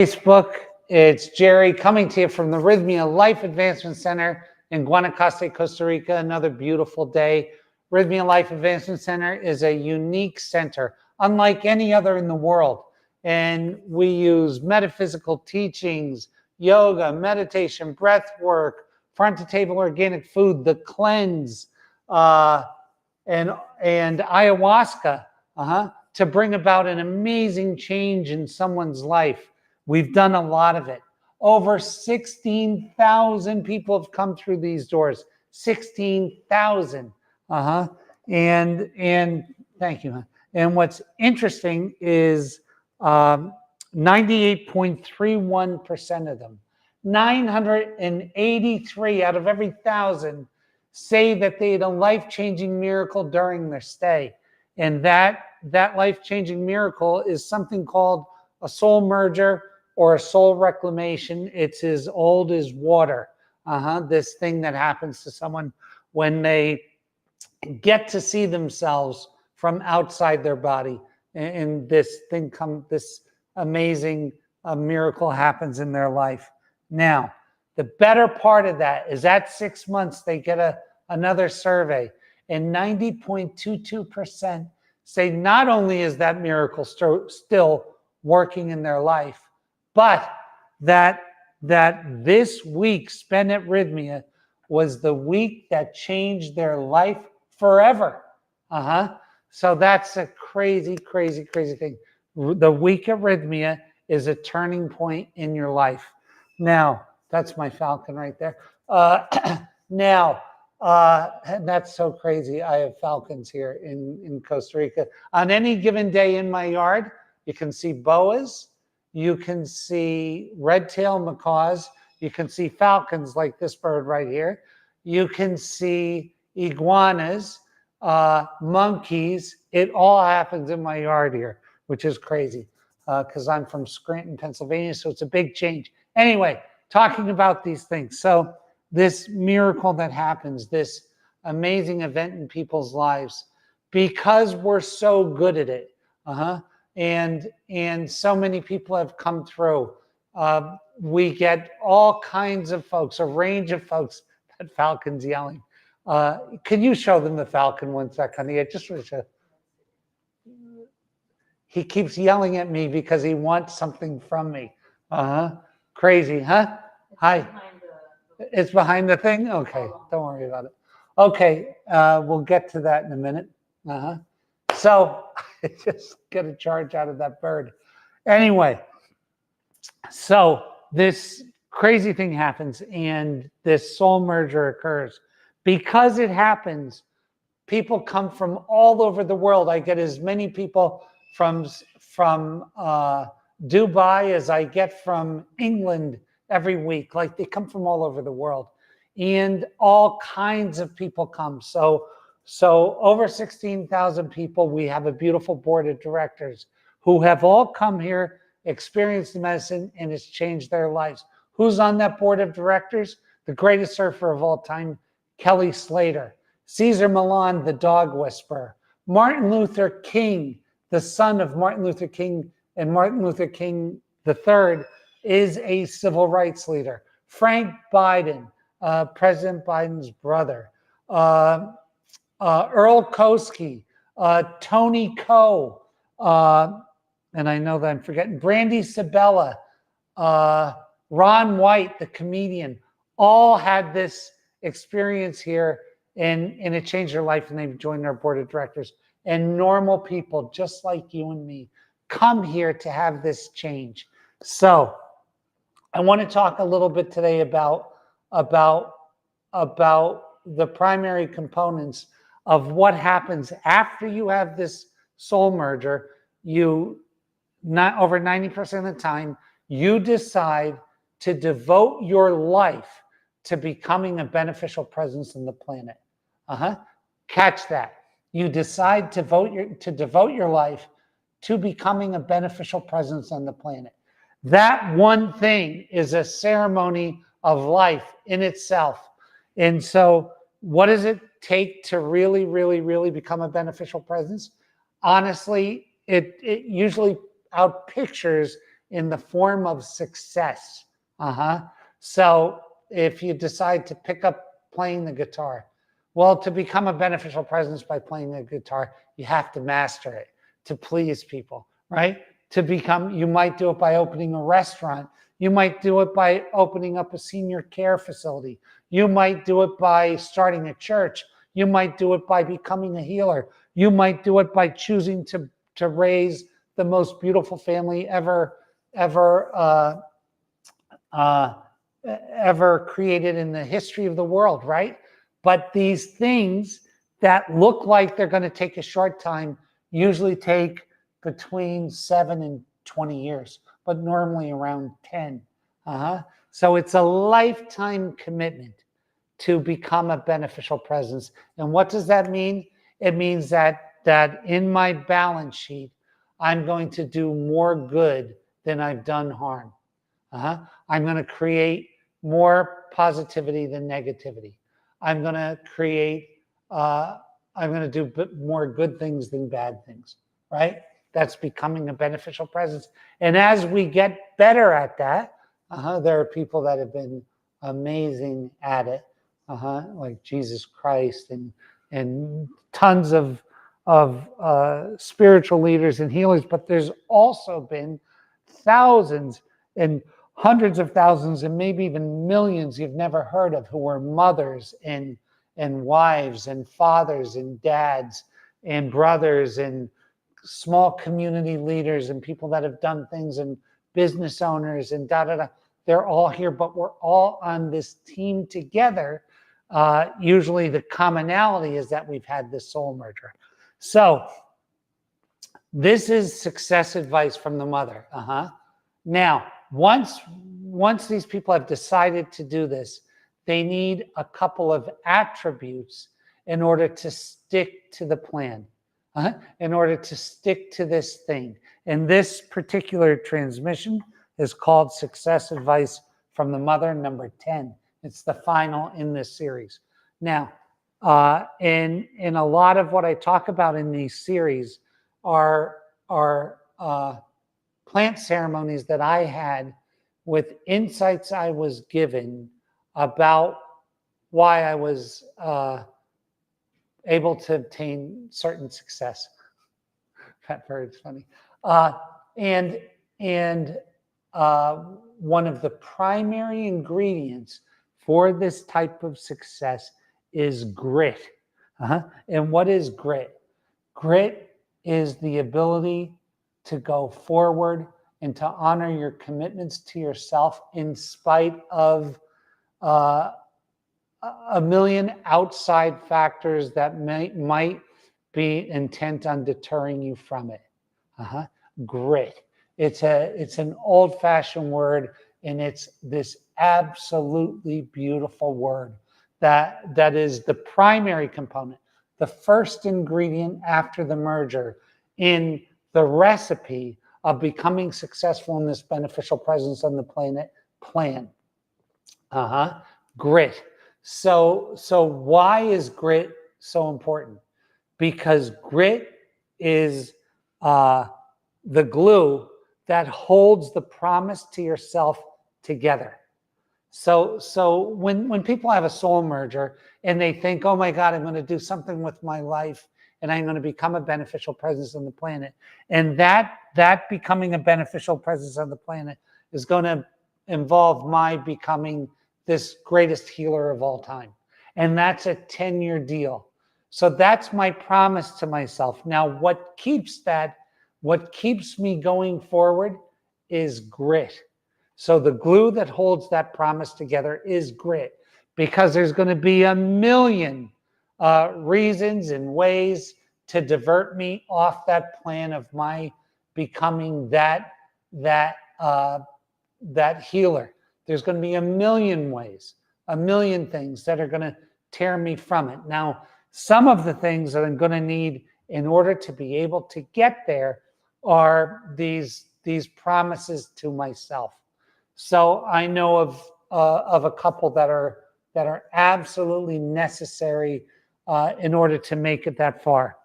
Facebook. It's Jerry coming to you from the Rythmia Life Advancement Center in Guanacaste, Costa Rica. Another beautiful day. Rythmia Life Advancement Center is a unique center, unlike any other in the world. And we use metaphysical teachings, yoga, meditation, breath work, farm to table organic food, the cleanse, and ayahuasca, to bring about an amazing change in someone's life. We've done a lot of it. Over 16,000 people have come through these doors. 16,000. And thank you. And what's interesting is 98.31% of them, 983 out of every 1,000, say that they had a life-changing miracle during their stay. And that life-changing miracle is something called a soul merger or a soul reclamation. It's as old as water. This thing that happens to someone when they get to see themselves from outside their body, and this amazing miracle happens in their life. Now, the better part of that is at 6 months, they get another survey, and 90.22% say not only is that miracle still working in their life, but that this week spent at Rythmia was the week that changed their life forever. So that's a crazy, crazy, crazy thing. The week at Rythmia is a turning point in your life. Now, that's my falcon right there. And that's so crazy. I have falcons here in Costa Rica. On any given day in my yard, you can see boas, you can see red-tailed macaws, you can see falcons like this bird right here, you can see iguanas, monkeys. It all happens in my yard here, which is crazy because I'm from Scranton, Pennsylvania, so it's a big change. Anyway, talking about these things. So this miracle that happens, this amazing event in people's lives, because we're so good at it, and so many people have come through. We get all kinds of folks, a range of folks. That falcon's yelling. Can you show them the falcon 1 second? Yeah, just show. He keeps yelling at me because he wants something from me. Crazy, huh? Hi. It's behind the thing? Okay, don't worry about it. Okay, we'll get to that in a minute. So I just get a charge out of that bird. Anyway, so this crazy thing happens and this soul merger occurs. Because it happens, people come from all over the world. I get as many people from Dubai as I get from England every week. Like, they come from all over the world, and all kinds of people come. So over 16,000 people. We have a beautiful board of directors who have all come here, experienced the medicine, and it's changed their lives. Who's on that board of directors? The greatest surfer of all time, Kelly Slater. Cesar Millan, the dog whisperer. Martin Luther King, the son of Martin Luther King and Martin Luther King III, is a civil rights leader. Frank Biden, President Biden's brother. Earl Koski, Tony Coe, and I know that I'm forgetting, Brandy Sabella, Ron White, the comedian, all had this experience here, and it changed their life, and they've joined our board of directors. And normal people, just like you and me, come here to have this change. So I want to talk a little bit today about the primary components of what happens after you have this soul merger. Over 90% of the time, you decide to devote your life to becoming a beneficial presence in the planet. Catch that. You decide to devote your life to becoming a beneficial presence on the planet. That one thing is a ceremony of life in itself. And so what does it take to really, really, really become a beneficial presence? Honestly, it usually outpictures in the form of success. So if you decide to pick up playing the guitar, well, to become a beneficial presence by playing the guitar, you have to master it to please people, right? You might do it by opening a restaurant. You might do it by opening up a senior care facility. You might do it by starting a church. You might do it by becoming a healer. You might do it by choosing to raise the most beautiful family ever created in the history of the world, right? But these things that look like they're going to take a short time usually take between 7 and 20 years, but normally around 10. So it's a lifetime commitment to become a beneficial presence. And what does that mean? It means that in my balance sheet, I'm going to do more good than I've done harm. I'm going to create more positivity than negativity. I'm going to do more good things than bad things, right? That's becoming a beneficial presence. And as we get better at that, there are people that have been amazing at it, like Jesus Christ and tons of spiritual leaders and healers. But there's also been thousands and hundreds of thousands and maybe even millions you've never heard of who were mothers and wives and fathers and dads and brothers and small community leaders and people that have done things and business owners and They're all here, but we're all on this team together. Usually the commonality is that we've had this soul merger. So this is success advice from the mother. Now, once these people have decided to do this, they need a couple of attributes in order to stick to the plan, in order to stick to this thing. And this particular transmission is called Success Advice from the Mother, number 10. It's the final in this series. Now, in a lot of what I talk about in these series are plant ceremonies that I had with insights I was given about why I was able to obtain certain success. That bird's funny. And one of the primary ingredients for this type of success is grit. And what is grit? Grit is the ability to go forward and to honor your commitments to yourself in spite of a million outside factors that might be intent on deterring you from it. Grit. It's an old-fashioned word, and it's this absolutely beautiful word that is the primary component, the first ingredient after the merger in the recipe of becoming successful in this beneficial presence on the planet plan. Grit. So why is grit so important? Because grit is the glue that holds the promise to yourself together. So when people have a soul merger and they think, oh my God, I'm going to do something with my life and I'm going to become a beneficial presence on the planet. And that becoming a beneficial presence on the planet is going to involve my becoming this greatest healer of all time. And that's a 10-year deal. So that's my promise to myself. Now, what keeps me going forward is grit. So the glue that holds that promise together is grit, because there's going to be a million reasons and ways to divert me off that plan of my becoming that healer. There's going to be a million ways, a million things that are going to tear me from it. Now, some of the things that I'm going to need in order to be able to get there are these promises to myself. So I know of a couple that are absolutely necessary in order to make it that far.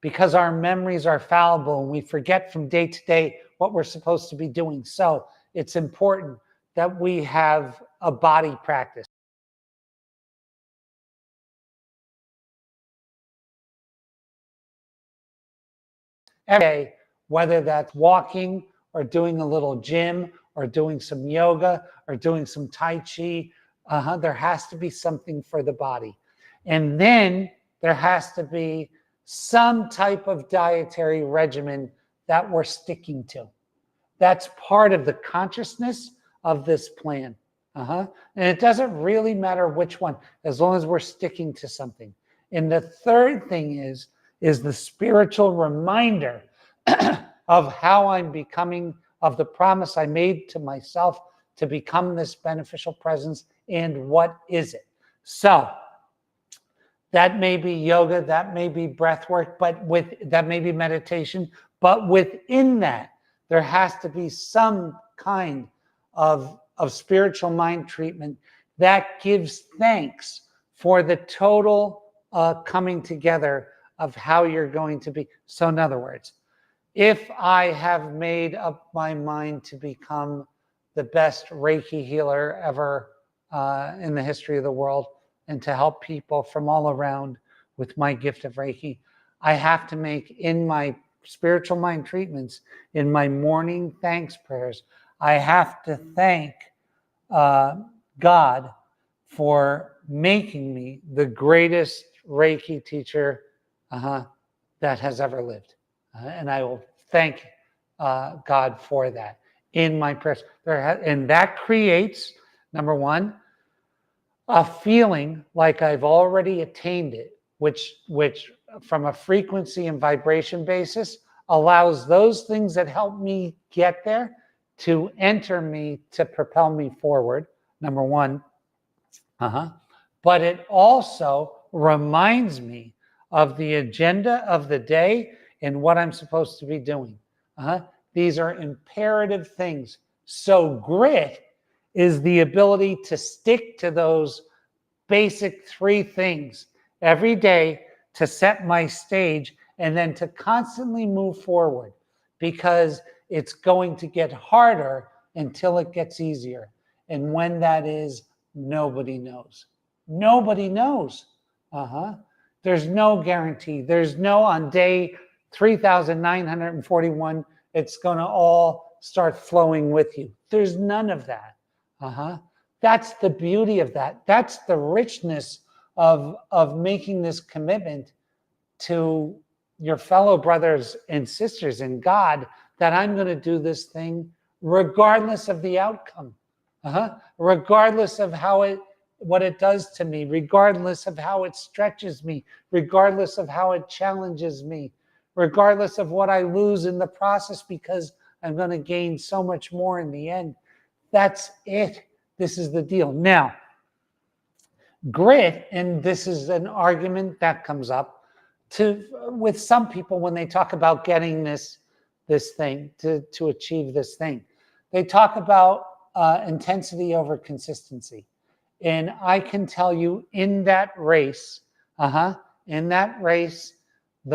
because our memories are fallible and we forget from day to day what we're supposed to be doing. So it's important that we have a body practice. Every day, whether that's walking or doing a little gym or doing some yoga or doing some Tai Chi, there has to be something for the body. And then there has to be some type of dietary regimen that we're sticking to. That's part of the consciousness of this plan. And it doesn't really matter which one, as long as we're sticking to something. And the third thing is the spiritual reminder of how I'm becoming, of the promise I made to myself to become this beneficial presence, and what is it. So that may be yoga, that may be breath work, that may be meditation, but within that, there has to be some kind of spiritual mind treatment that gives thanks for the total coming together of how you're going to be. So in other words, if I have made up my mind to become the best Reiki healer ever in the history of the world, and to help people from all around with my gift of Reiki, I have to make, in my spiritual mind treatments, in my morning thanks prayers, I have to thank God for making me the greatest Reiki teacher that has ever lived. And I will thank God for that in my prayers. And that creates, number one, a feeling like I've already attained it, which from a frequency and vibration basis allows those things that help me get there to enter me, to propel me forward, number one. But it also reminds me of the agenda of the day and what I'm supposed to be doing. These are imperative things. So grit is the ability to stick to those basic three things every day to set my stage, and then to constantly move forward, because it's going to get harder until it gets easier. And when that is, nobody knows. Nobody knows. There's no guarantee. There's no, on day 3,941, it's going to all start flowing with you. There's none of that. That's the beauty of that. That's the richness of making this commitment to your fellow brothers and sisters in God, that I'm going to do this thing regardless of the outcome, regardless of what it does to me, regardless of how it stretches me, regardless of how it challenges me, regardless of what I lose in the process, because I'm going to gain so much more in the end. That's it. This is the deal. Now, grit, and this is an argument that comes up with some people when they talk about getting this thing, to achieve this thing. They talk about intensity over consistency. And I can tell you, in that race, the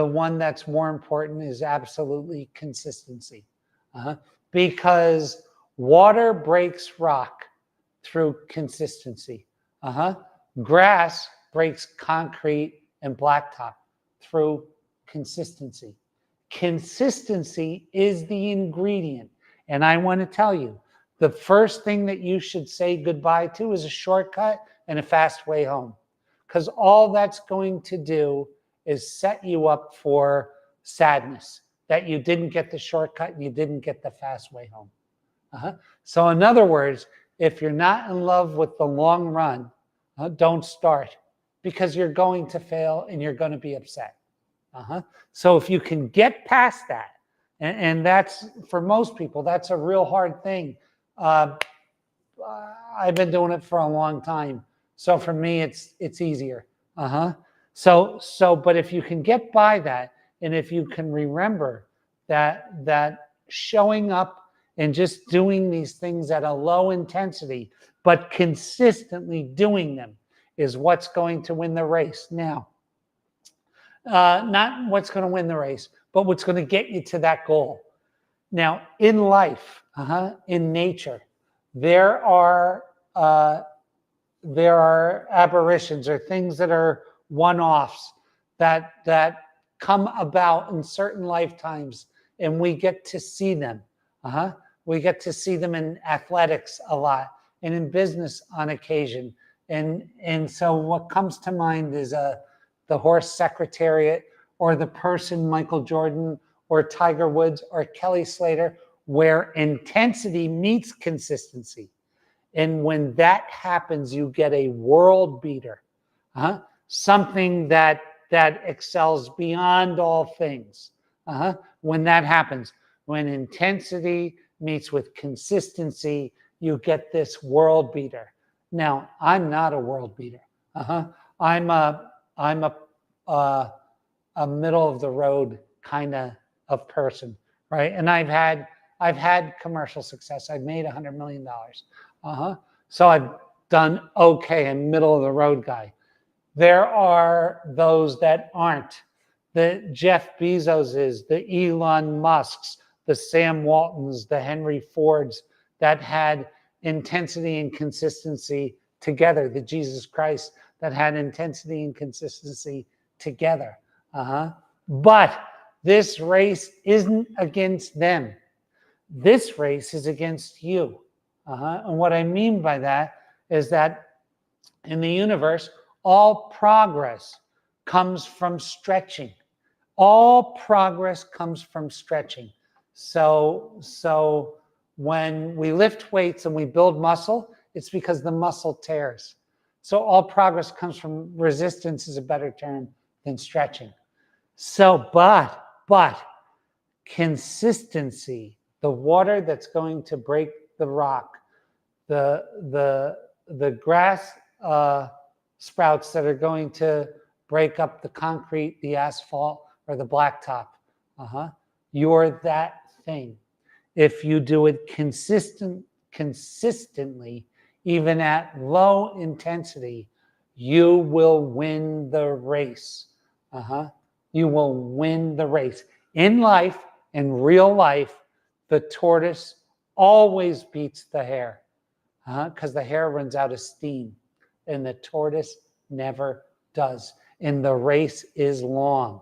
one that's more important is absolutely consistency. Because water breaks rock through consistency. Grass breaks concrete and blacktop through consistency. Consistency is the ingredient. And I want to tell you, the first thing that you should say goodbye to is a shortcut and a fast way home. Because all that's going to do is set you up for sadness, that you didn't get the shortcut and you didn't get the fast way home. So in other words, if you're not in love with the long run, don't start, because you're going to fail and you're going to be upset. So if you can get past that, and that's, for most people, that's a real hard thing. I've been doing it for a long time, so for me it's easier. But if you can get by that, and if you can remember that showing up and just doing these things at a low intensity, but consistently doing them, is what's going to win the race. Now, Not what's going to win the race, but what's going to get you to that goal. Now, in life, in nature, there are uh, there are aberrations or things that are one-offs that come about in certain lifetimes, and we get to see them. We get to see them in athletics a lot and in business on occasion. And so what comes to mind is the horse secretariat, or the person Michael Jordan or Tiger Woods or Kelly Slater, where intensity meets consistency. And when that happens, you get a world beater, something that excels beyond all things. When that happens, when intensity meets with consistency, you get this world beater. Now, I'm not a world beater. I'm a middle of the road kind of person, right? And I've had commercial success. I've made $100 million. So I've done okay. I'm middle of the road guy. There are those that aren't. The Jeff Bezoses, the Elon Musks, the Sam Waltons, the Henry Fords that had intensity and consistency together. The Jesus Christ that had intensity and consistency together. But this race isn't against them. This race is against you. And what I mean by that is that in the universe, all progress comes from stretching. All progress comes from stretching. So when we lift weights and we build muscle, it's because the muscle tears. So all progress comes from resistance, is a better term than stretching. So, but consistency, the water that's going to break the rock, the grass sprouts that are going to break up the concrete, the asphalt, or the blacktop. You're that thing. If you do it consistently, even at low intensity, you will win the race. You will win the race. In life, in real life, the tortoise always beats the hare, because the hare runs out of steam, and the tortoise never does. And the race is long.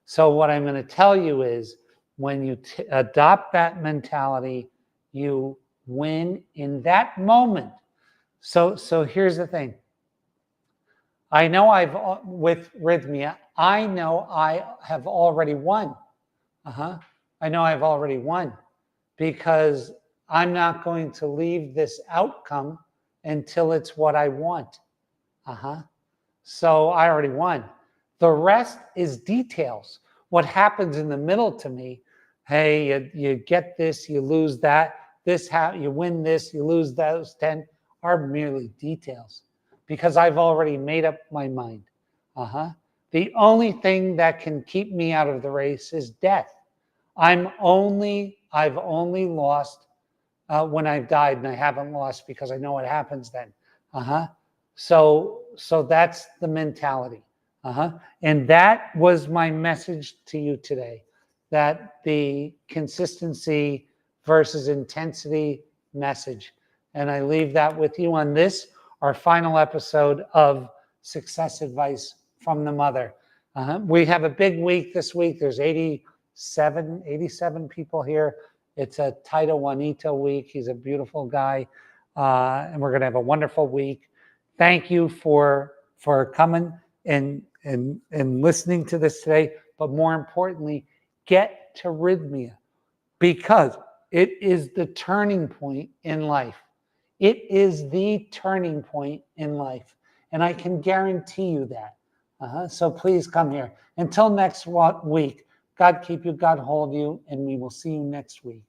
So what I'm going to tell you is, when you adopt that mentality, you win in that moment. So here's the thing. I know with rythmia, I know I have already won. I know I've already won, because I'm not going to leave this outcome until it's what I want. So I already won. The rest is details. What happens in the middle to me, hey, you get this, you lose that, you win this, you lose those 10, are merely details, because I've already made up my mind. The only thing that can keep me out of the race is death. I've only lost when I've died, and I haven't lost because I know what happens then. So that's the mentality. And that was my message to you today, that the consistency versus intensity message. And I leave that with you on this, our final episode of Success Advice from the Mother. We have a big week this week. There's 87 people here. It's a Taito Juanito week. He's a beautiful guy. And we're going to have a wonderful week. Thank you for coming and listening to this today. But more importantly, get to rythmia, because it is the turning point in life. It is the turning point in life. And I can guarantee you that. So please come here. Until next week, God keep you, God hold you, and we will see you next week.